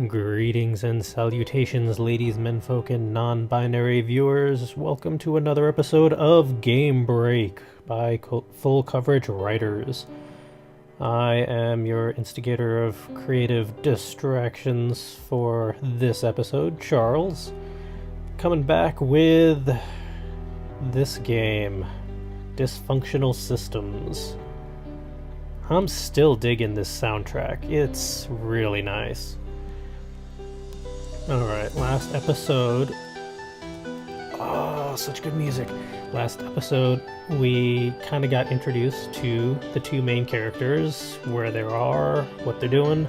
Greetings and salutations, ladies, menfolk, and non-binary viewers. Welcome to another episode of Game Break by Full Coverage Writers. I am your instigator of creative distractions for this episode, Charles, coming back with this game, Dysfunctional Systems. I'm still digging this soundtrack. It's really nice. Alright, last episode... Oh, such good music. Last episode, we kind of got introduced to the two main characters, where they are, what they're doing.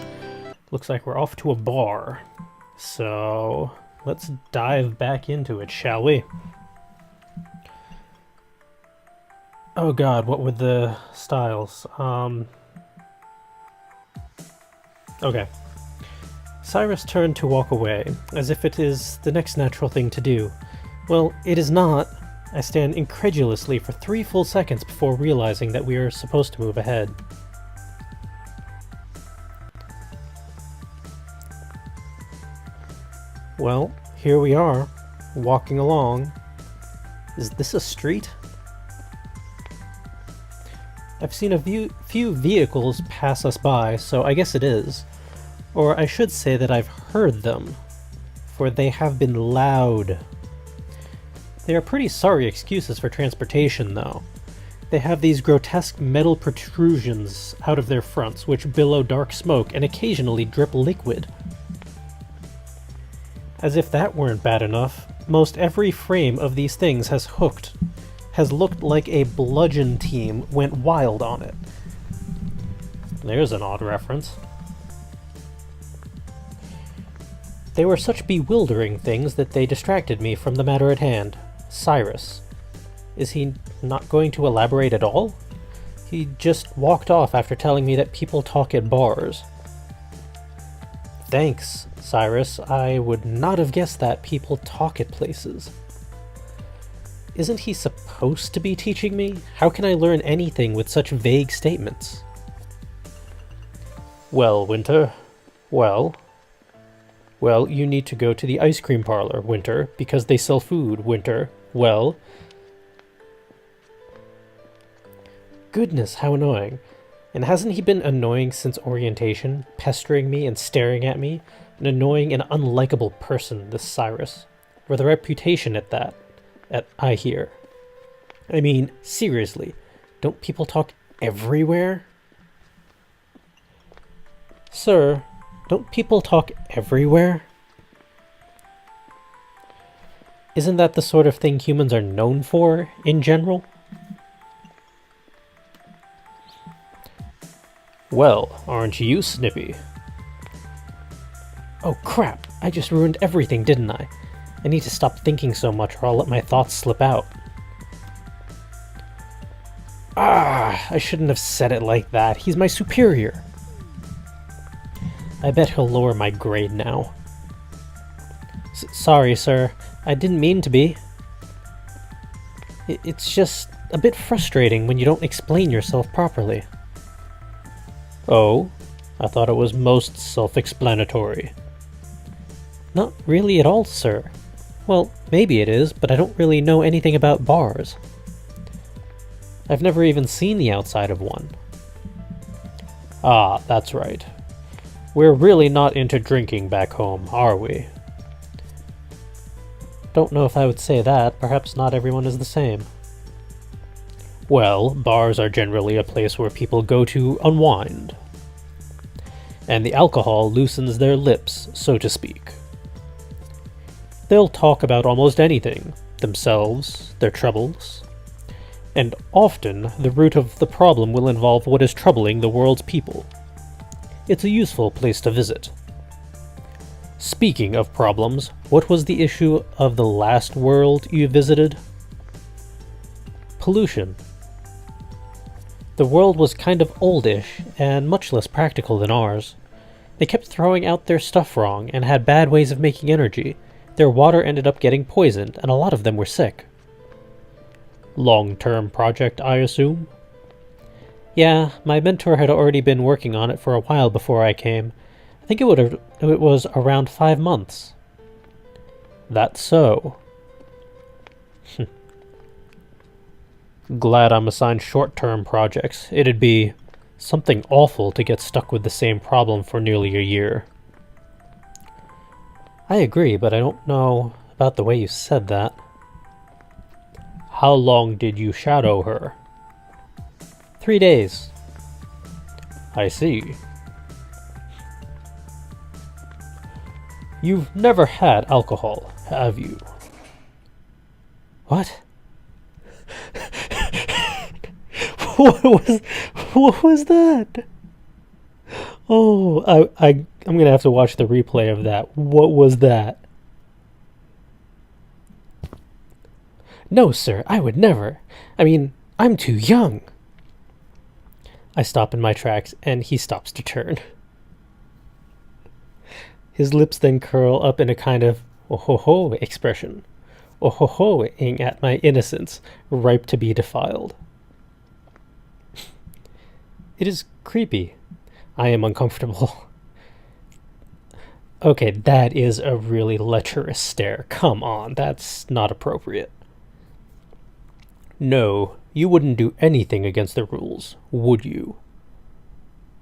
Looks like we're off to a bar. So, let's dive back into it, shall we? Oh god, what were the styles? Okay. Cyrus turned to walk away, as if it is the next natural thing to do. Well, it is not. I stand incredulously for 3 full seconds before realizing that we are supposed to move ahead. Well, here we are, walking along. Is this a street? I've seen a few vehicles pass us by, so I guess it is. Or I should say that I've heard them, for they have been loud. They are pretty sorry excuses for transportation, though. They have these grotesque metal protrusions out of their fronts, which billow dark smoke and occasionally drip liquid. As if that weren't bad enough, most every frame of these things has looked like a bludgeon team went wild on it. There's an odd reference. They were such bewildering things that they distracted me from the matter at hand. Cyrus. Is he not going to elaborate at all? He just walked off after telling me that people talk at bars. Thanks, Cyrus. I would not have guessed that people talk at places. Isn't he supposed to be teaching me? How can I learn anything with such vague statements? Well, Winter. Well, you need to go to the ice cream parlor, Winter, because they sell food, Winter. Well... Goodness, how annoying. And hasn't he been annoying since orientation, pestering me and staring at me? An annoying and unlikable person, this Cyrus. With a reputation at that, I hear. I mean, seriously, don't people talk everywhere? Sir, don't people talk everywhere? Isn't that the sort of thing humans are known for, in general? Well, aren't you, Snippy? Oh crap, I just ruined everything, didn't I? I need to stop thinking so much or I'll let my thoughts slip out. I shouldn't have said it like that. He's my superior. I bet he'll lower my grade now. Sorry, sir. I didn't mean to be. It's just a bit frustrating when you don't explain yourself properly. Oh? I thought it was most self-explanatory. Not really at all, sir. Well, maybe it is, but I don't really know anything about bars. I've never even seen the outside of one. Ah, that's right. We're really not into drinking back home, are we? Don't know if I would say that. Perhaps not everyone is the same. Well, bars are generally a place where people go to unwind. And the alcohol loosens their lips, so to speak. They'll talk about almost anything, themselves, their troubles. And often, the root of the problem will involve what is troubling the world's people. It's a useful place to visit. Speaking of problems, what was the issue of the last world you visited? Pollution. The world was kind of oldish and much less practical than ours. They kept throwing out their stuff wrong and had bad ways of making energy. Their water ended up getting poisoned, and a lot of them were sick. Long-term project, I assume? Yeah, my mentor had already been working on it for a while before I came. I think it was around 5 months. That's so. Glad I'm assigned short-term projects. It'd be something awful to get stuck with the same problem for nearly a year. I agree, but I don't know about the way you said that. How long did you shadow her? 3 days. I see. You've never had alcohol, have you? What? What was that? Oh, I'm gonna have to watch the replay of that. What was that? No, sir, I would never. I mean, I'm too young. I stop in my tracks, and he stops to turn. His lips then curl up in a kind of oh-ho-ho expression. Oh-ho-ho-ing at my innocence, ripe to be defiled. It is creepy. I am uncomfortable. Okay, that is a really lecherous stare. Come on, that's not appropriate. No, you wouldn't do anything against the rules, would you?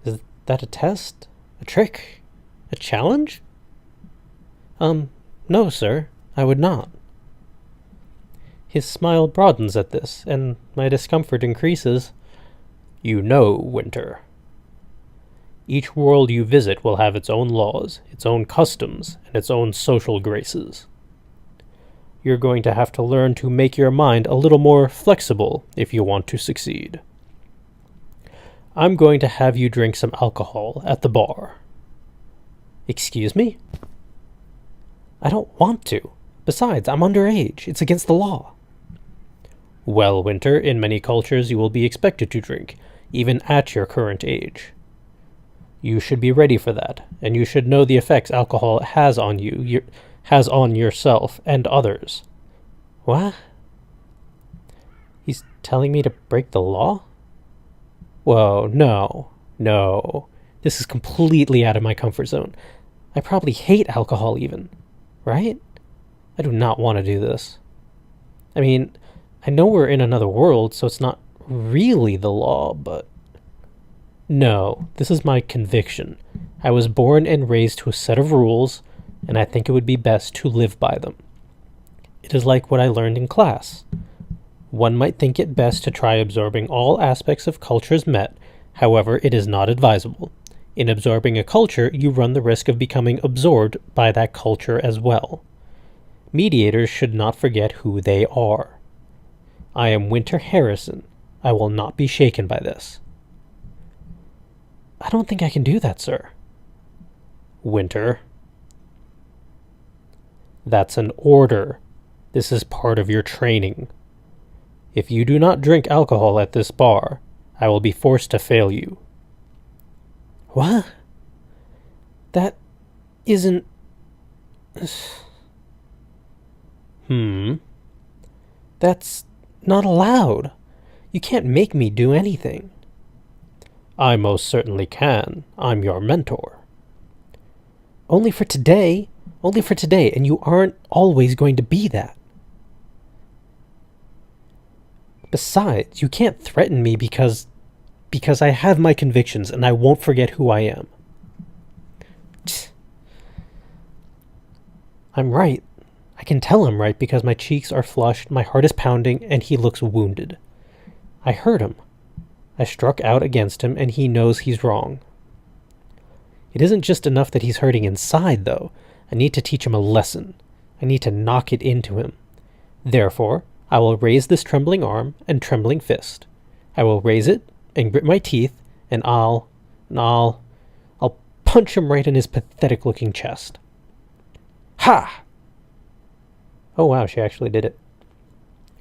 Is that a test? A trick? A challenge? No, sir, I would not. His smile broadens at this, and my discomfort increases. You know, Winter. Each world you visit will have its own laws, its own customs, and its own social graces. You're going to have to learn to make your mind a little more flexible if you want to succeed. I'm going to have you drink some alcohol at the bar. Excuse me? I don't want to. Besides, I'm underage. It's against the law. Well, Winter, in many cultures you will be expected to drink, even at your current age. You should be ready for that, and you should know the effects alcohol has on you, has on yourself and others. What? He's telling me to break the law? Whoa, no. This is completely out of my comfort zone. I probably hate alcohol even, right? I do not want to do this. I mean, I know we're in another world, so it's not really the law, but... No, this is my conviction. I was born and raised to a set of rules, and I think it would be best to live by them. It is like what I learned in class. One might think it best to try absorbing all aspects of cultures met, however, it is not advisable. In absorbing a culture, you run the risk of becoming absorbed by that culture as well. Mediators should not forget who they are. I am Winter Harrison. I will not be shaken by this. I don't think I can do that, sir. Winter. That's an order. This is part of your training. If you do not drink alcohol at this bar, I will be forced to fail you. What? That isn't... That's not allowed. You can't make me do anything. I most certainly can. I'm your mentor. Only for today, and you aren't always going to be that. Besides, you can't threaten me because I have my convictions and I won't forget who I am. I'm right. I can tell I'm right because my cheeks are flushed, my heart is pounding, and he looks wounded. I hurt him. I struck out against him, and he knows he's wrong. It isn't just enough that he's hurting inside, though. I need to teach him a lesson. I need to knock it into him. Therefore, I will raise this trembling arm and trembling fist. I will raise it and grit my teeth, and I'll punch him right in his pathetic-looking chest. Ha! Oh wow, she actually did it.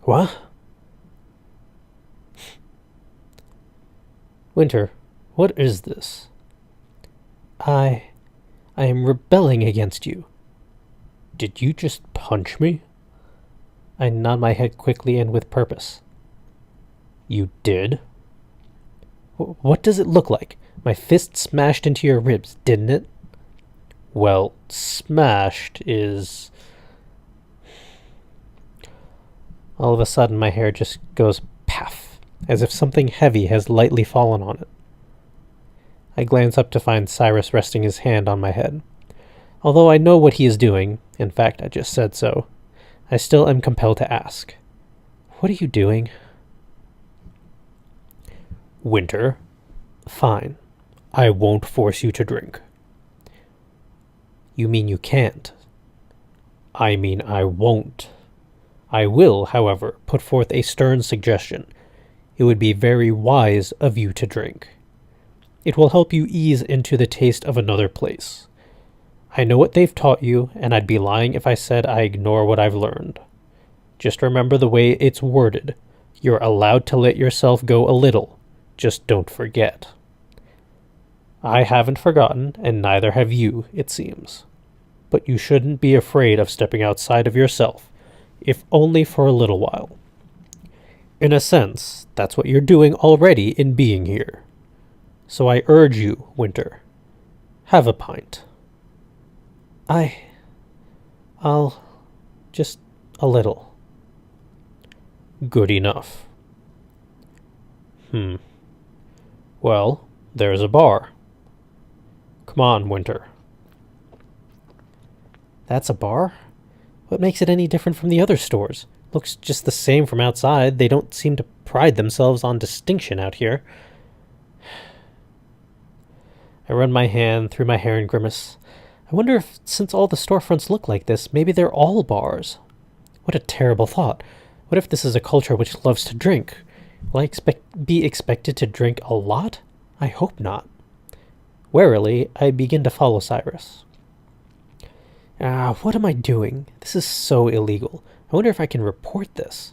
What? Winter, what is this? I am rebelling against you. Did you just punch me? I nod my head quickly and with purpose. You did? What does it look like? My fist smashed into your ribs, didn't it? Well, smashed is... All of a sudden, my hair just goes paff, as if something heavy has lightly fallen on it. I glance up to find Cyrus resting his hand on my head. Although I know what he is doing, in fact, I just said so, I still am compelled to ask. What are you doing? Winter. Fine. I won't force you to drink. You mean you can't? I mean I won't. I will, however, put forth a stern suggestion. It would be very wise of you to drink. It will help you ease into the taste of another place. I know what they've taught you, and I'd be lying if I said I ignore what I've learned. Just remember the way it's worded. You're allowed to let yourself go a little. Just don't forget. I haven't forgotten, and neither have you, it seems. But you shouldn't be afraid of stepping outside of yourself, if only for a little while. In a sense, that's what you're doing already in being here. So I urge you, Winter, have a pint. I'll just a little. Good enough. Well, there's a bar. Come on, Winter. That's a bar? What makes it any different from the other stores? Looks just the same from outside. They don't seem to pride themselves on distinction out here. I run my hand through my hair and grimace. I wonder if, since all the storefronts look like this, maybe they're all bars. What a terrible thought. What if this is a culture which loves to drink? Will I be expected to drink a lot? I hope not. Warily, I begin to follow Cyrus. What am I doing? This is so illegal. I wonder if I can report this.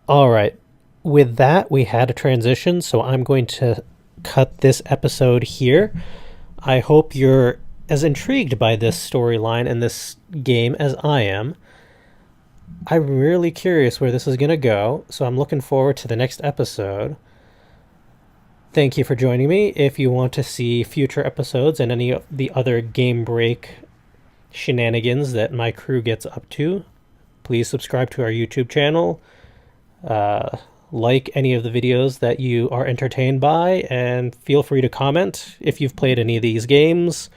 Alright, with that we had a transition, so I'm going to cut this episode here. I hope you're as intrigued by this storyline and this game as I am. I'm really curious where this is going to go, so I'm looking forward to the next episode. Thank you for joining me. If you want to see future episodes and any of the other Game Break shenanigans that my crew gets up to, please subscribe to our YouTube channel. Like any of the videos that you are entertained by, and feel free to comment if you've played any of these games,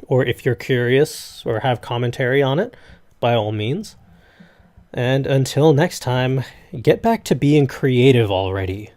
or if you're curious or have commentary on it, by all means. And until next time, get back to being creative already.